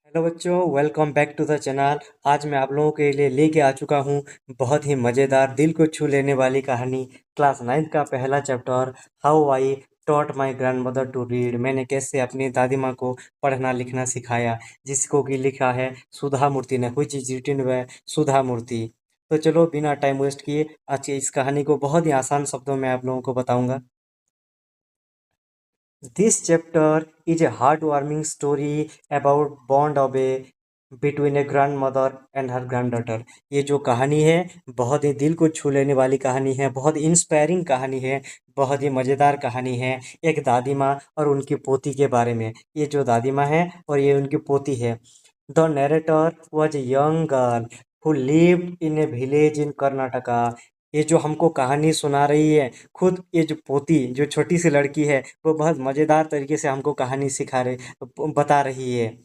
Hello बच्चों, welcome back to the channel. आज मैं आप लोगों के लिए लेके आ चुका हूँ बहुत ही मज़ेदार, दिल को छू लेने वाली कहानी। क्लास 9th का पहला chapter, how I taught my grandmother to read. मैंने कैसे अपनी दादी माँ को पढ़ना लिखना सिखाया, जिसको कि लिखा है सुधा मूर्ति ने, व्हिच इज रिटन बाय सुधा मूर्ति। तो चलो बिना टाइम वेस्ट किए आज की इस कहानी को बहुत ही आसान शब्दों में आप लोगों को बताऊंगा। This chapter is a heartwarming story about bond of a between a grandmother and her granddaughter। ये जो कहानी है बहुत ही दिल को छू लेने वाली कहानी है, बहुत इंस्पायरिंग कहानी है, बहुत ही मज़ेदार कहानी है। एक दादी माँ और उनकी पोती के बारे में। ये जो दादी माँ है और ये उनकी पोती है। The narrator was a young girl who lived in A village in Karnataka. ये जो हमको कहानी सुना रही है, खुद ये जो पोती, जो छोटी सी लड़की है, वो बहुत मज़ेदार तरीके से हमको कहानी सिखा रही, बता रही है।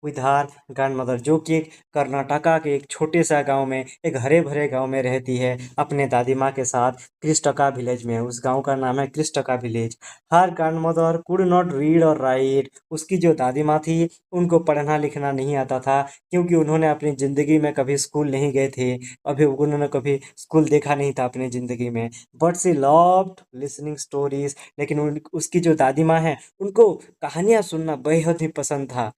विद हर ग्रैंडमदर, जो कि एक कर्नाटका के एक छोटे सा गांव में, एक हरे भरे गांव में रहती है अपने दादी माँ के साथ। क्रिस्टका विलेज में, उस गांव का नाम है क्रिस्टका विलेज। हर ग्रैंडमदर कुड नॉट रीड और राइट। उसकी जो दादी माँ थी, उनको पढ़ना लिखना नहीं आता था, क्योंकि उन्होंने अपनी ज़िंदगी में कभी स्कूल नहीं गए थे। अभी उन्होंने कभी स्कूल देखा नहीं था अपनी ज़िंदगी में। But she loved listening stories, लेकिन उसकी जो दादी माँ है, उनको कहानियाँ सुनना बेहद ही पसंद था।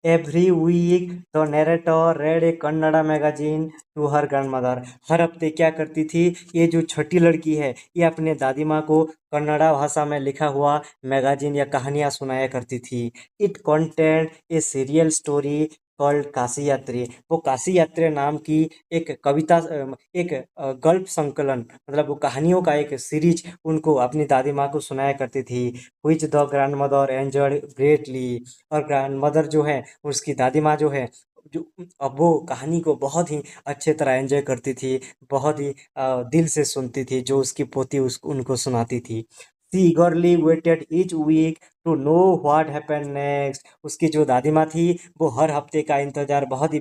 Every week the narrator read a Kannada magazine to her grandmother. हर हफ्ते क्या करती थी, ये जो छोटी लड़की है, ये अपने दादी माँ को कन्नड़ा भाषा में लिखा हुआ मैगजीन या कहानियाँ सुनाया करती थी। It content A serial story called Kashi यात्री। वो काशी यात्री नाम की एक कविता, एक गल्प संकलन, मतलब वो कहानियों का एक सीरीज उनको अपनी दादी माँ को सुनाया करती थी। Which the grand mother enjoyed greatly. और ग्रैंड मदर जो है, उसकी दादी माँ जो है, जो अब वो कहानी को बहुत ही अच्छे तरह एंजॉय करती थी, बहुत ही दिल से सुनती थी जो उसकी पोती उनको सुनाती थी। She eagerly waited each week to know what happened next। उसकी जो दादी माँ थी, वो हर हफ्ते का इंतजार बहुत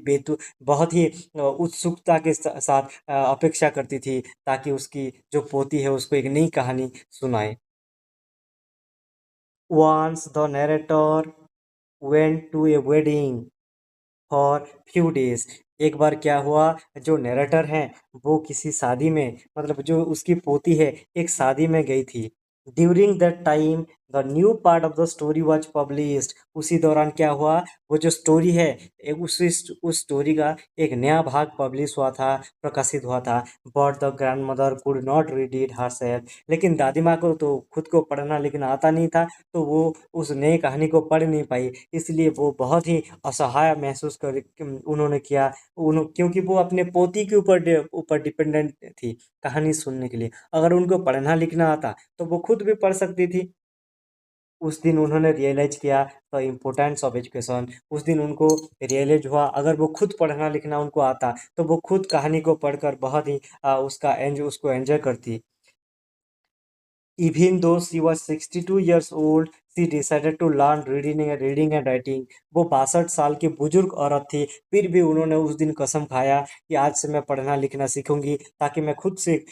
ही उत्सुकता के साथ अपेक्षा करती थी, ताकि उसकी जो पोती है उसको एक नई कहानी सुनाए। Once the narrator went to a wedding for few days. एक बार क्या हुआ, जो नरेटर हैं, वो किसी शादी में, मतलब जो उसकी पोती है, एक शादी में गई थी। During that time the new part of the story was published. उसी दौरान क्या हुआ, वो जो स्टोरी है, उस स्टोरी का एक नया भाग पब्लिश हुआ था, प्रकाशित हुआ था। But the grand mother could not read it herself. लेकिन दादी माँ को तो खुद को पढ़ना लिखना आता नहीं था, तो वो उस नई कहानी को पढ़ नहीं पाई। इसलिए वो बहुत ही असहाय महसूस उन्होंने किया। क्योंकि वो अपने पोती के ऊपर डिपेंडेंट थी कहानी सुनने के लिए। अगर उनको पढ़ना लिखना आता तो वो खुद भी पढ़ सकती थी। उस दिन उन्होंने रियलाइज किया द इम्पोर्टेंस ऑफ एजुकेशन। उस दिन उनको रियलाइज हुआ, अगर वो खुद पढ़ना लिखना उनको आता तो वो खुद कहानी को पढ़कर बहुत ही उसको एंजॉय करती। Even though she was 62 years old, she decided to learn reading and writing। वो 62 साल की बुजुर्ग औरत थी, फिर भी उन्होंने उस दिन कसम खाया कि आज से मैं पढ़ना लिखना सीखूंगी, ताकि मैं खुद से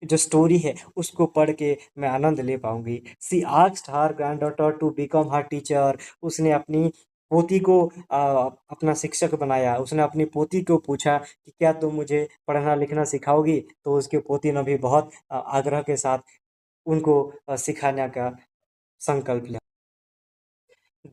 जो स्टोरी है उसको पढ़ के मैं आनंद ले पाऊंगी। She asked her granddaughter to become her teacher. उसने अपनी पोती को अपना शिक्षक बनाया। उसने अपनी पोती को पूछा कि क्या तुम मुझे पढ़ना लिखना सिखाओगी, तो उसकी पोती ने भी बहुत आग्रह के साथ उनको सिखाने का संकल्प लिया।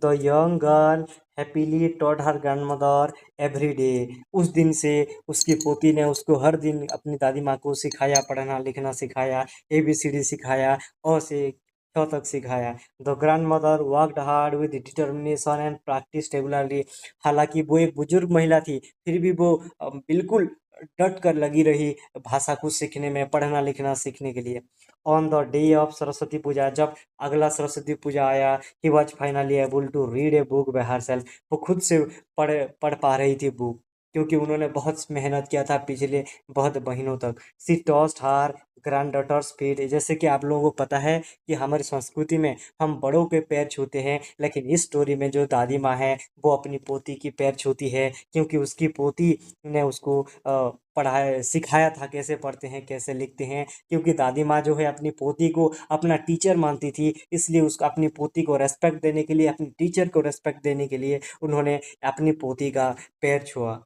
The young girl happily taught her grandmother every day. उस दिन से उसकी पोती ने उसको हर दिन अपनी दादी माँ को सिखाया, पढ़ना लिखना सिखाया, ABCD सिखाया, से तक सिखाया। The grand mother worked hard with determination and practice regularly. हालांकि वो एक बुजुर्ग महिला थी, फिर भी वो बिल्कुल डट कर लगी रही भाषा को सीखने में, पढ़ना लिखना सीखने के लिए। On the day of Saraswati Puja, जब अगला सरस्वती पूजा आया, he was finally able to read a book by herself. वो खुद से पढ़ पढ़ पा रही थी बुक, क्योंकि उन्होंने बहुत मेहनत किया था पिछले बहुत महीनों तक। सी टॉस्ट हर ग्रैंड डॉटर्स फीट। जैसे कि आप लोगों को पता है कि हमारी संस्कृति में हम बड़ों के पैर छूते हैं, लेकिन इस स्टोरी में जो दादी माँ है वो अपनी पोती की पैर छूती है, क्योंकि उसकी पोती ने उसको पढ़ाया सिखाया था कैसे पढ़ते हैं कैसे लिखते हैं। क्योंकि दादी माँ जो है अपनी पोती को अपना टीचर मानती थी, इसलिए उसको अपनी पोती को रेस्पेक्ट देने के लिए, अपनी टीचर को रेस्पेक्ट देने के लिए उन्होंने अपनी पोती का पैर छुआ।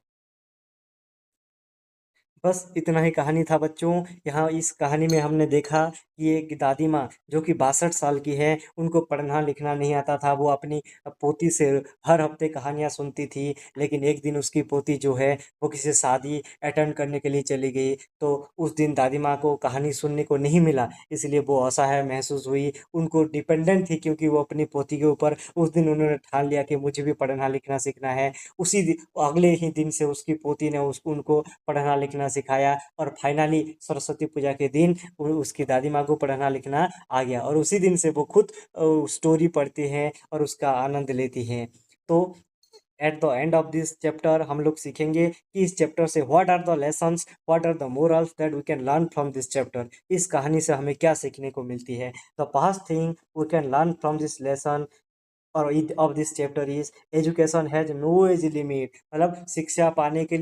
बस इतना ही कहानी था बच्चों। यहाँ इस कहानी में हमने देखा कि एक दादी माँ जो कि 62 साल की है, उनको पढ़ना लिखना नहीं आता था। वो अपनी पोती से हर हफ्ते कहानियाँ सुनती थी, लेकिन एक दिन उसकी पोती जो है वो किसी शादी अटेंड करने के लिए चली गई। तो उस दिन दादी माँ को कहानी सुनने को नहीं मिला, इसलिए वो असहाय महसूस हुई। उनको डिपेंडेंट थी, क्योंकि वो अपनी पोती के ऊपर उस दिन उन्होंने ठान लिया कि मुझे भी पढ़ना लिखना सीखना है। अगले ही दिन से उसकी पोती ने उनको पढ़ना लिखना सिखाया, और फाइनली सरस्वती पूजा के दिन उसकी दादी माँ को पढ़ना लिखना आ गया, और उसी दिन से वो खुद स्टोरी पढ़ती हैं और उसका आनंद लेती हैं। तो at the end of this chapter हम लोग सीखेंगे कि इस चैप्टर से what are the lessons, what are the morals that we can learn from this chapter. इस कहानी से हमें क्या सीखने को मिलती है। The first thing we can learn from this lesson और of this chapter is education has no age limit. मतलब शिक्षा पाने के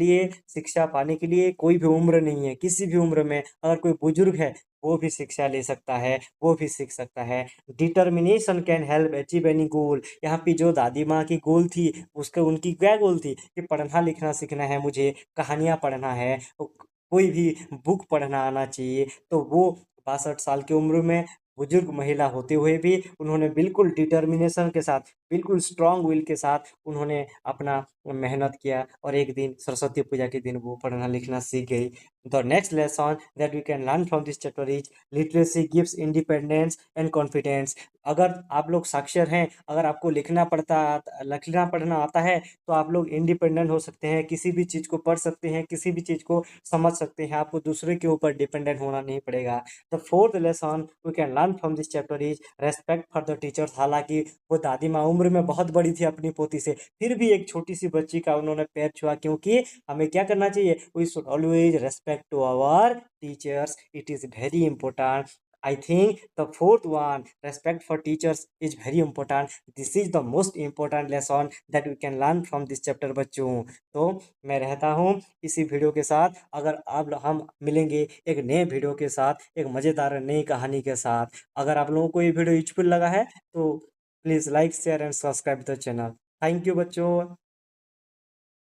लिए कोई भी उम्र नहीं है। किसी भी उम्र में अगर कोई बुजुर्ग है वो भी शिक्षा ले सकता है, वो भी सीख सकता है। Determination can help achieve any गोल। यहाँ पे जो दादी माँ की गोल थी, उसके उनकी क्या गोल थी कि पढ़ना लिखना सीखना है, मुझे कहानियाँ पढ़ना है, कोई भी बुक पढ़ना आना चाहिए। तो वो 62 साल की उम्र में बुजुर्ग महिला होते हुए भी उन्होंने बिल्कुल डिटर्मिनेशन के साथ, बिल्कुल स्ट्रांग विल के साथ उन्होंने अपना मेहनत किया, और एक दिन सरस्वती पूजा के दिन वो पढ़ना लिखना सीख गई। The next lesson that we can learn from this chapter is literacy gives independence and confidence. अगर आप लोग साक्षर हैं, अगर आपको लिखना पढ़ना आता है, तो आप लोग इंडिपेंडेंट हो सकते हैं, किसी भी चीज़ को पढ़ सकते हैं, किसी भी चीज़ को समझ सकते हैं। आपको दूसरे के ऊपर डिपेंडेंट होना नहीं पड़ेगा। The fourth lesson we can learn from this chapter is respect for the teachers. हालांकि वो दादी माँ उम्र में बहुत बड़ी थी अपनी पोती से, फिर भी एक छोटी सी बच्ची का उन्होंने पैर छुआ, क्योंकि हमें क्या करना चाहिए, we should always respect to our teachers, it is very important. I think the fourth one, respect for teachers, is very important. This is the most important lesson that we can learn from this chapter बच्चों। तो मैं रहता हूँ इसी video के साथ। अगर आप हम मिलेंगे एक नए वीडियो के साथ, एक मज़ेदार नई कहानी के साथ। अगर आप लोगों को ये वीडियो यूजफुल लगा है तो please like share and subscribe the channel. Thank you बच्चों।